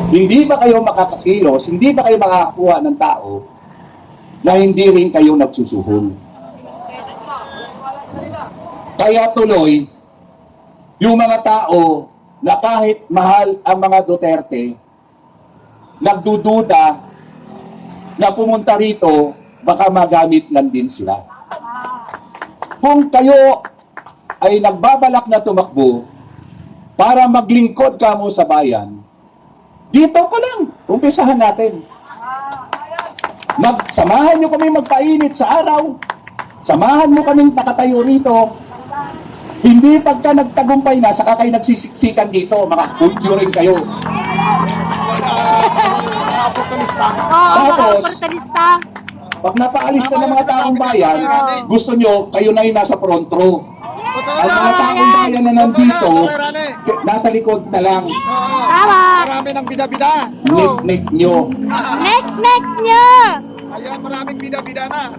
Hindi ba kayo makakakilos, hindi ba kayo makakakuha ng tao na hindi rin kayo nagsusuhol? Kaya tuloy, yung mga tao na kahit mahal ang mga Duterte, nagdududa na pumunta rito, baka magamit lang din sila. Kung kayo ay nagbabalak na tumakbo para maglingkod kamo sa bayan, dito pa lang, umpisahan natin. Samahan nyo kami magpainit sa araw. Samahan mo kaming nakatayo rito. Hindi pagka nagtagumpay na, saka kayo nagsisiksikan dito, mga kulyo rin kayo. Tapos, pag napaalis na ng mga taong bayan, gusto nyo, kayo na yung nasa front row. Ang mga taong bayan na nandito, nasa likod na lang. Marami ng bida-bida. Nek-nek nyo. Nek-nek nyo! Ayan, maraming bida-bida na.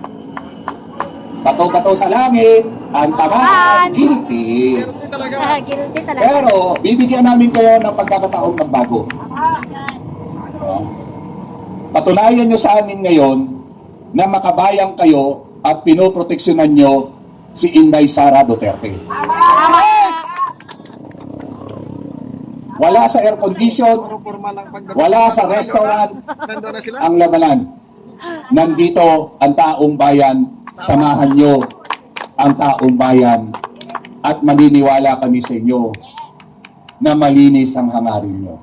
Bato-bato sa langit, ang tamaan, guilty. Guilty talaga. Guilty talaga. Pero, bibigyan namin kayo ng pagkakataong magbago. Patunayan nyo sa amin ngayon na makabayang kayo at pinoproteksyonan nyo si Inday Sara Duterte. Wala sa air condition, Puro formal lang pagdating. wala sa restaurant, Nandun na sila. ang labanan. Nandito ang taong bayan, samahan nyo ang taong bayan at maniniwala kami sa inyo na malinis ang hangarin nyo.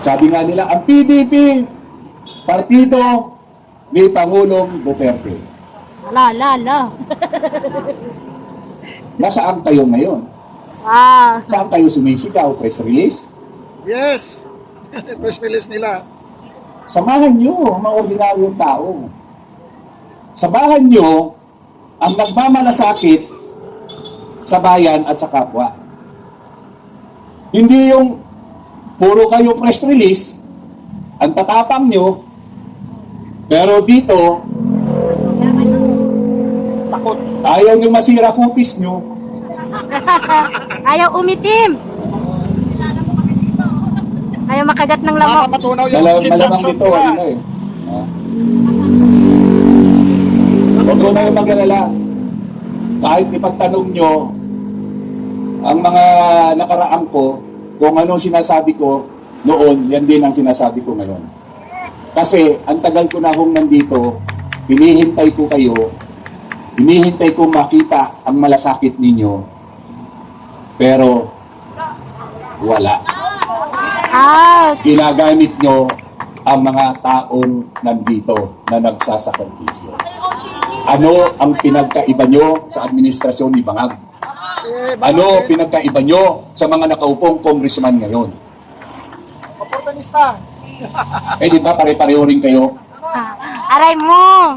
Sabi nga nila, ang PDP, partido ni Pangulong Duterte. La. Nasaan kayo ngayon? Saan kayo sumisigaw? Press release? Yes. Press release nila. Samahan nyo ang mga ordinaryong tao. Samahan nyo ang nagmamalasakit sa bayan at sa kapwa. Hindi yung puro kayo press release, ang tatapang nyo, pero dito, Takot. ayaw nyo masira kutis nyo. Ayaw umitim. Ayaw makagat ng lamok. Baka matunaw yung Malamang chinchansyon dito, nila. ano na eh. Huwag mo na yung mag-alala. Kahit ipagtanong nyo ang mga nakaraang ko, kung ano sinasabi ko noon, yan din ang sinasabi ko ngayon. Kasi ang tagal ko na hong nandito, hinihintay ko kayo, hinihintay ko makita ang malasakit ninyo, pero wala. Ouch! Ginagamit nyo ang mga taong nandito na nagsasakripisyo. Ano ang pinagkaiba nyo sa administrasyon ni Bangag? Ano pinagkaiba nyo sa mga nakaupong congressman ngayon? Oportunista. Eh di ba pare-pareho rin kayo? Aray mo!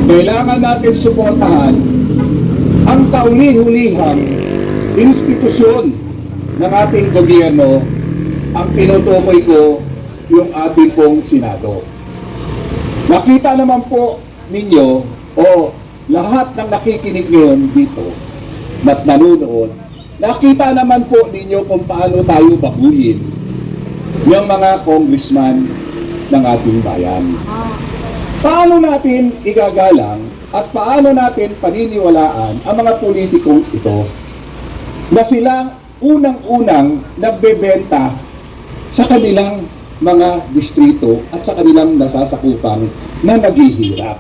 Kailangan natin suportahan ang kauli-hulihang institusyon ng ating gobyerno. Ang tinutukoy ko yung ating pong Senado. Nakita naman po ninyo o lahat ng nakikinig ngayon dito at nanonood, nakita naman po ninyo kung paano tayo baguhin yung mga congressman ng ating bayan. Paano natin igagalang at paano natin paniniwalaan ang mga politikong ito na silang unang-unang nagbebenta sa kanilang mga distrito at sa kanilang nasasakupan na naghihirap.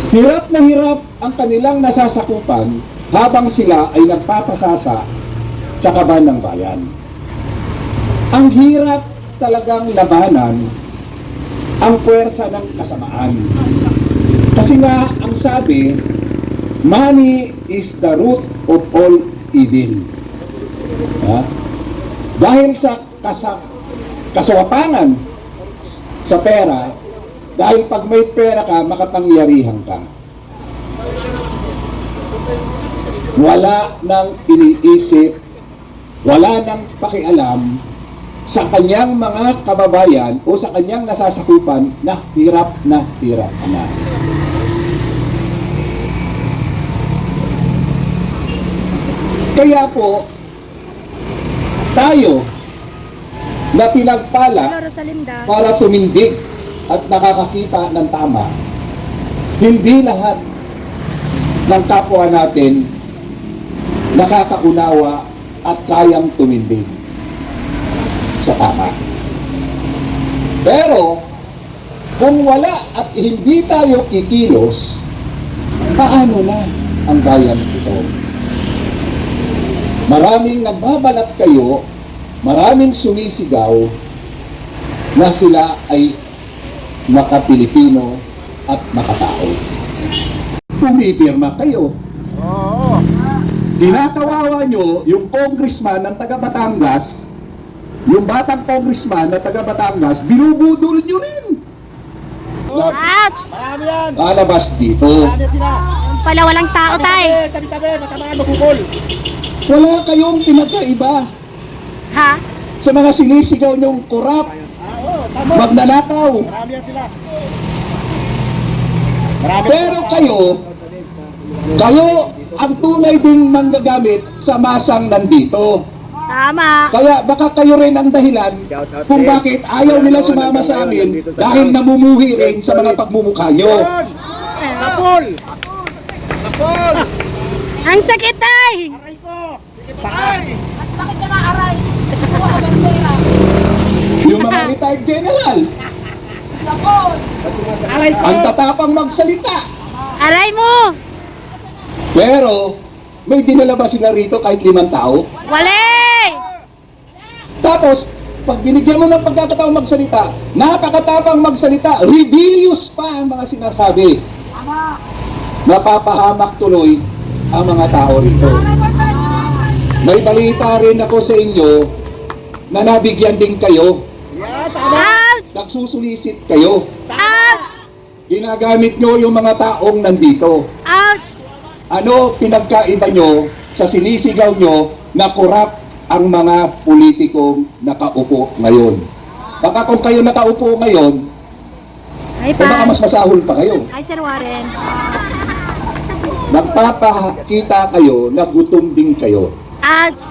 Hirap na hirap ang kanilang nasasakupan habang sila ay nagpapasasa sa kaban ng bayan. Ang hirap talagang labanan ang puwersa ng kasamaan. Kasi nga, ang sabi, money is the root of all evil. Dahil sa kasawapangan sa pera, dahil pag may pera ka, makapangyarihan ka. Wala nang iniisip, wala nang pakialam sa kanyang mga kababayan o sa kanyang nasasakupan na hirap na. Kaya po, tayo na pinagpala para tumindig at nakakakita ng tama, hindi lahat ng kapwa natin nakakaunawa at kayang tumindig sa tama. Pero, kung wala at hindi tayo kikilos, paano na ang bayan ito? Maraming nagbabalat kayo, maraming sumisigaw na sila ay maka-Pilipino at makatao. Pumipirma kayo. Oo. Dinatawawa nyo yung congressman ng taga Batangas, yung batang congressman ng taga Batangas, binubudol nyo rin. Ouch! Marami yan. Lalabas dito. Marami sila. Pala walang tao tay. Tabi-tabi, matamaan magukol. Wala kayong pinagkaiba Ha? sa mga sinisigaw nyong korap, Oo, tama. magnanakaw. Marami yan sila. Marami. Pero kayo ang tunay ding manggagamit sa masang nandito. Tama. Kaya baka kayo rin ang dahilan kung bakit ayaw nila sumama sa amin dahil namumuhi rin sa mga pagmumukha nyo. Yun. Sapol. Sapol. Ang sakit tay. Aray ko. Pakay. Yung mga retired general, Aray ko. ang tatapang magsalita. Aray mo. Pero may dinala ba sila rito kahit 5 tao? Wale. Tapos, pag binigyan mo ng pagkakataong magsalita, napakatapang magsalita, rebellious pa ang mga sinasabi. Napapahamak tuloy ang mga tao rito. May balita rin ako sa inyo na nabigyan din kayo. Yan, tama. Ouch! Nagsusulisit kayo. Ouch! Ginagamit nyo yung mga taong nandito. Ouch! Ano pinagkaiba nyo sa sinisigaw nyo na korap ang mga politikong nakaupo ngayon? Baka kung kayo nakaupo ngayon, Ay baka mas masahol pa kayo. Hi Sir Warren. Nagpapakita kayo na gutom din kayo. Ouch!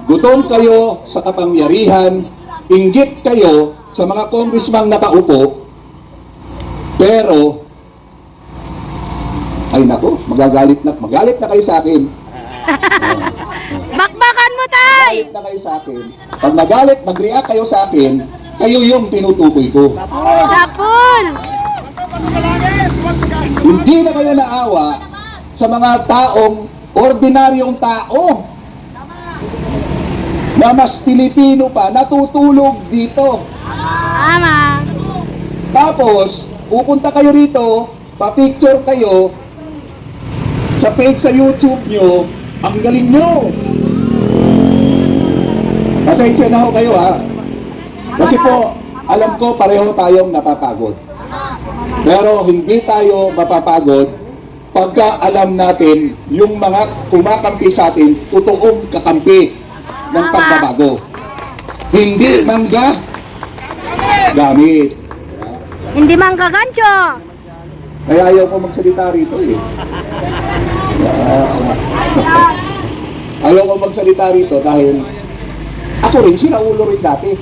Gutom kayo sa kapangyarihan, inggit kayo sa mga congressman nakaupo, pero, ay nako, magalit na kayo sa akin. Bakbakan mo tay. Magalit na kayo sa akin. Pag magalit, mag-react kayo sa akin, kayo yung tinutukoy ko. Sapul. Hindi na kayo naawa sa mga taong, ordinaryong tao, na mas Pilipino pa, natutulog dito. Tama. Tapos, pupunta kayo rito, pa-picture kayo, sa page sa YouTube nyo, ang galing nyo. Pasensya na ho kayo ha. Kasi po, alam ko pareho tayong napapagod. Pero hindi tayo mapapagod pagka alam natin yung mga kumakampi sa atin, totoong kakampi ng pagbabago. Hindi mangga gamit. Hindi man gagancho. Kaya ayaw ko magsalita rito eh. Ayaw ko magsalita rito dahil ako rin, sinaulo rin dati.